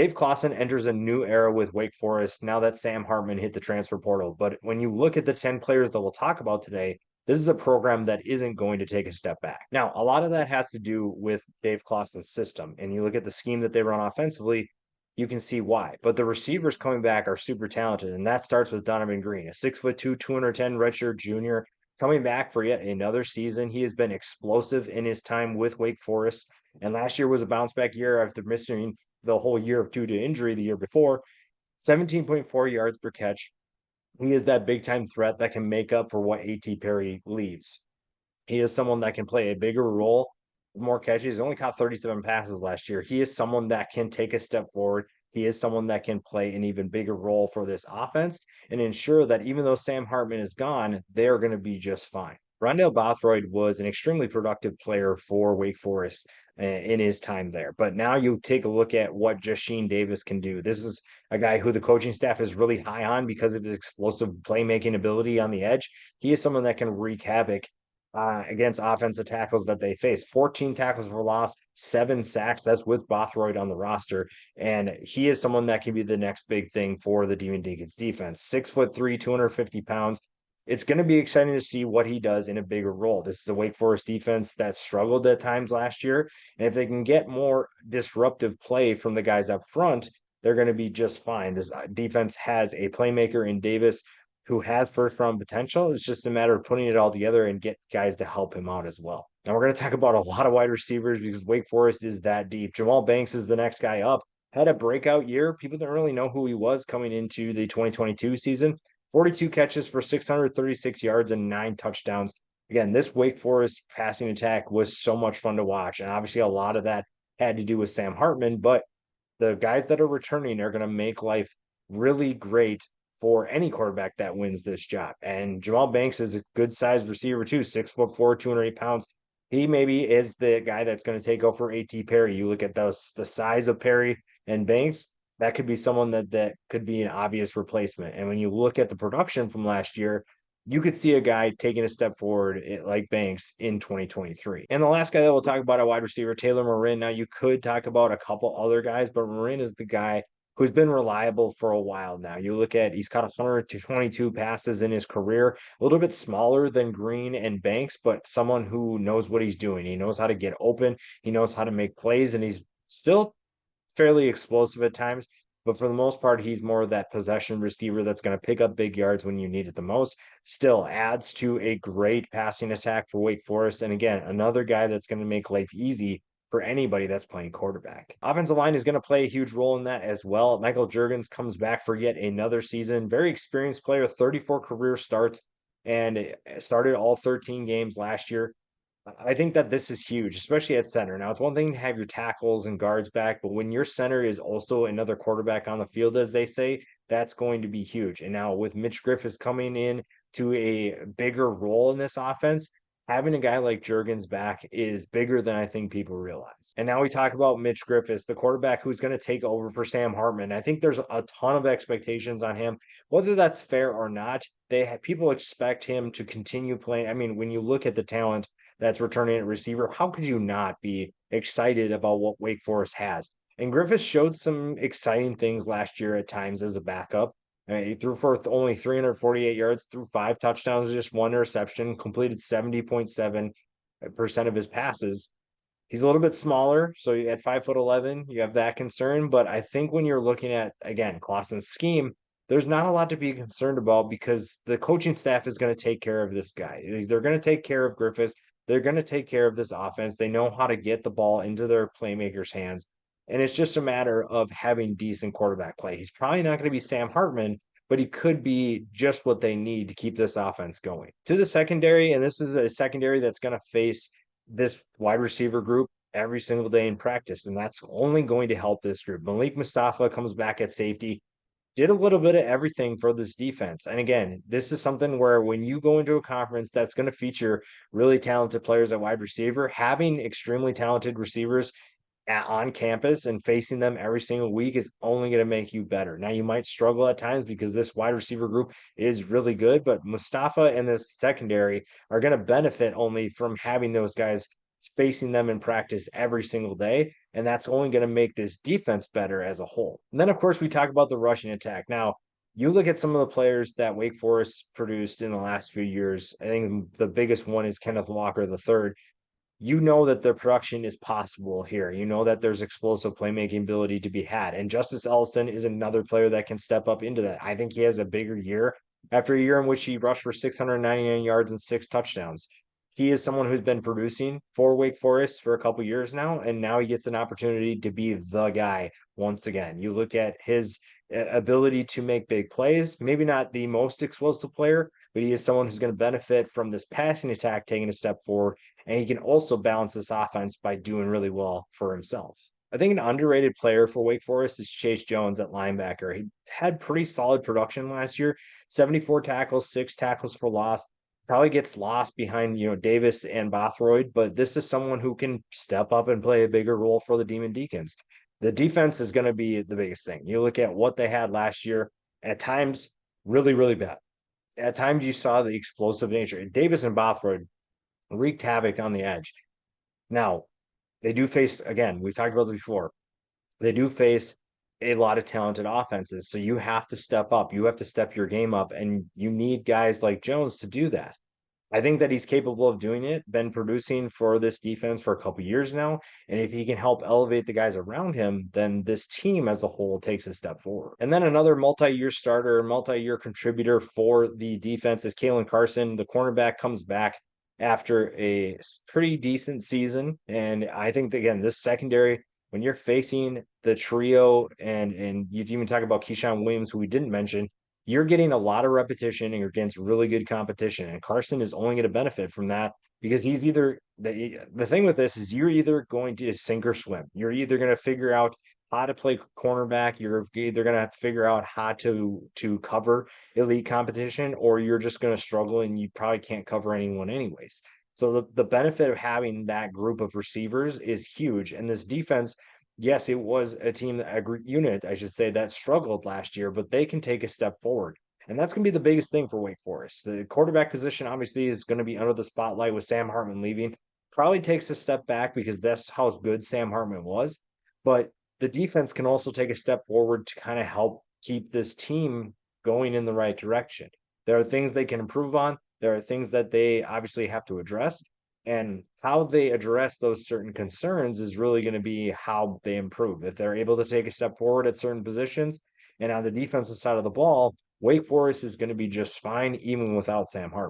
Dave Clawson enters a new era with Wake Forest now that Sam Hartman hit the transfer portal. But when you look at the 10 players that we'll talk about today, this is a program that isn't going to take a step back. Now, a lot of that has to do with Dave Clawson's system. And you look at the scheme that they run offensively, you can see why. But the receivers coming back are super talented. And that starts with Donovan Green, a 6'2", 210 redshirt junior, coming back for yet another season. He has been explosive in his time with Wake Forest. And last year was a bounce back year after missing the whole year due to injury the year before. 17.4 yards per catch. He is that big time threat that can make up for what A.T. Perry leaves. He is someone that can play a bigger role, more catches. He only caught 37 passes last year. He is someone that can take a step forward. He is someone that can play an even bigger role for this offense and ensure that even though Sam Hartman is gone, they're going to be just fine. Rondell Bothroyd was an extremely productive player for Wake Forest in his time there. But now you take a look at what JASHEEN Davis can do. This is a guy who the coaching staff is really high on because of his explosive playmaking ability on the edge. He is someone that can wreak havoc against offensive tackles that they face. 14 tackles for loss, 7 sacks. That's with Bothroyd on the roster. And he is someone that can be the next big thing for the Deacons defense. 6'3", 250 pounds. It's going to be exciting to see what he does in a bigger role. This is a Wake Forest defense that struggled at times last year. And if they can get more disruptive play from the guys up front, they're going to be just fine. This defense has a playmaker in Davis who has first round potential. It's just a matter of putting it all together and get guys to help him out as well. Now we're going to talk about a lot of wide receivers because Wake Forest is that deep. Jamal Banks is the next guy up. Had a breakout year. People didn't really know who he was coming into the 2022 season. 42 catches for 636 yards and 9 touchdowns. Again, this Wake Forest passing attack was so much fun to watch. And obviously a lot of that had to do with Sam Hartman, but the guys that are returning are going to make life really great for any quarterback that wins this job. And Jamal Banks is a good sized receiver too, 6'4", 208 pounds. He maybe is the guy that's going to take over A.T. Perry. You look at the size of Perry and Banks, that could be someone that could be an obvious replacement. And when you look at the production from last year, you could see a guy taking a step forward like Banks in 2023. And the last guy that we'll talk about, a wide receiver, Taylor Morin. Now, you could talk about a couple other guys, but Morin is the guy who's been reliable for a while now. You look at, he's caught 122 passes in his career, a little bit smaller than Greene and Banks, but someone who knows what he's doing. He knows how to get open. He knows how to make plays, and he's still fairly explosive at times. But for the most part, he's more of that possession receiver that's going to pick up big yards when you need it the most. Still adds to a great passing attack for Wake Forest. And again, another guy that's going to make life easy for anybody that's playing quarterback. Offensive line is going to play a huge role in that as well. Michael Jurgens comes back for yet another season. Very experienced player, 34 career starts, and started all 13 games last year. I think that this is huge, especially at center. Now, it's one thing to have your tackles and guards back, but when your center is also another quarterback on the field, as they say, that's going to be huge. And now with Mitch Griffis coming in to a bigger role in this offense, having a guy like Jurgens back is bigger than I think people realize. And now we talk about Mitch Griffis, the quarterback who's going to take over for Sam Hartman. I think there's a ton of expectations on him, whether that's fair or not. People expect him to continue playing. I mean, when you look at the talent that's returning at receiver, how could you not be excited about what Wake Forest has? And Griffiths showed some exciting things last year at times as a backup. He threw for only 348 yards, threw 5 touchdowns, just 1 interception, completed 70.7% of his passes. He's a little bit smaller, so at 5'11", you have that concern. But I think when you're looking at, again, Clawson's scheme, there's not a lot to be concerned about because the coaching staff is going to take care of this guy. They're going to take care of Griffiths. They're going to take care of this offense. They know how to get the ball into their playmakers' hands. And it's just a matter of having decent quarterback play. He's probably not going to be Sam Hartman, but he could be just what they need to keep this offense going. To the secondary, and this is a secondary that's going to face this wide receiver group every single day in practice, and that's only going to help this group. Malik Mustafa comes back at safety, did a little bit of everything for this defense. And again, this is something where when you go into a conference that's going to feature really talented players at wide receiver, having extremely talented receivers on campus and facing them every single week is only going to make you better. Now, you might struggle at times because this wide receiver group is really good, but Mustafa and this secondary are going to benefit only from having those guys facing them in practice every single day, and that's only going to make this defense better as a whole. And then, of course, we talk about the rushing attack. Now, you look at some of the players that Wake Forest produced in the last few years. I think the biggest one is Kenneth Walker III. You know that the production is possible here. You know that there's explosive playmaking ability to be had. And Justice Ellison is another player that can step up into that. I think he has a bigger year after a year in which he rushed for 699 yards and 6 touchdowns. He is someone who's been producing for Wake Forest for a couple years now, and now he gets an opportunity to be the guy once again. You look at his ability to make big plays, maybe not the most explosive player, but he is someone who's going to benefit from this passing attack taking a step forward, and he can also balance this offense by doing really well for himself. I think an underrated player for Wake Forest is Chase Jones at linebacker. He had pretty solid production last year, 74 tackles, 6 tackles for loss. Probably gets lost behind, Davis and Bothroyd, but this is someone who can step up and play a bigger role for the Demon Deacons. The defense is going to be the biggest thing. You look at what they had last year, and at times, really, really bad. At times, you saw the explosive nature. Davis and Bothroyd wreaked havoc on the edge. Now, they do face, again, we've talked about this before, they do face a lot of talented offenses. So you have to step up. You have to step your game up, and you need guys like Jones to do that. I think that he's capable of doing it, been producing for this defense for a couple years now. And if he can help elevate the guys around him, then this team as a whole takes a step forward. And then another multi-year starter, multi-year contributor for the defense is CAELEN. The cornerback comes back after a pretty decent season. And I think, again, this secondary, when you're facing the trio, and you even talk about Keyshawn Williams, who we didn't mention, you're getting a lot of repetition against really good competition. And Carson is only going to benefit from that because he's either the thing with this is you're either going to sink or swim. You're either going to figure out how to play cornerback, you're either going to have to figure out how to cover elite competition, or you're just going to struggle and you probably can't cover anyone anyways. So the benefit of having that group of receivers is huge. And this defense, yes, it was a team, a unit, I should say, that struggled last year, but they can take a step forward. And that's going to be the biggest thing for Wake Forest. The quarterback position obviously is going to be under the spotlight with Sam Hartman leaving. Probably takes a step back because that's how good Sam Hartman was. But the defense can also take a step forward to kind of help keep this team going in the right direction. There are things they can improve on. There are things that they obviously have to address. And how they address those certain concerns is really going to be how they improve. If they're able to take a step forward at certain positions, and on the defensive side of the ball, Wake Forest is going to be just fine, even without Sam Hartman.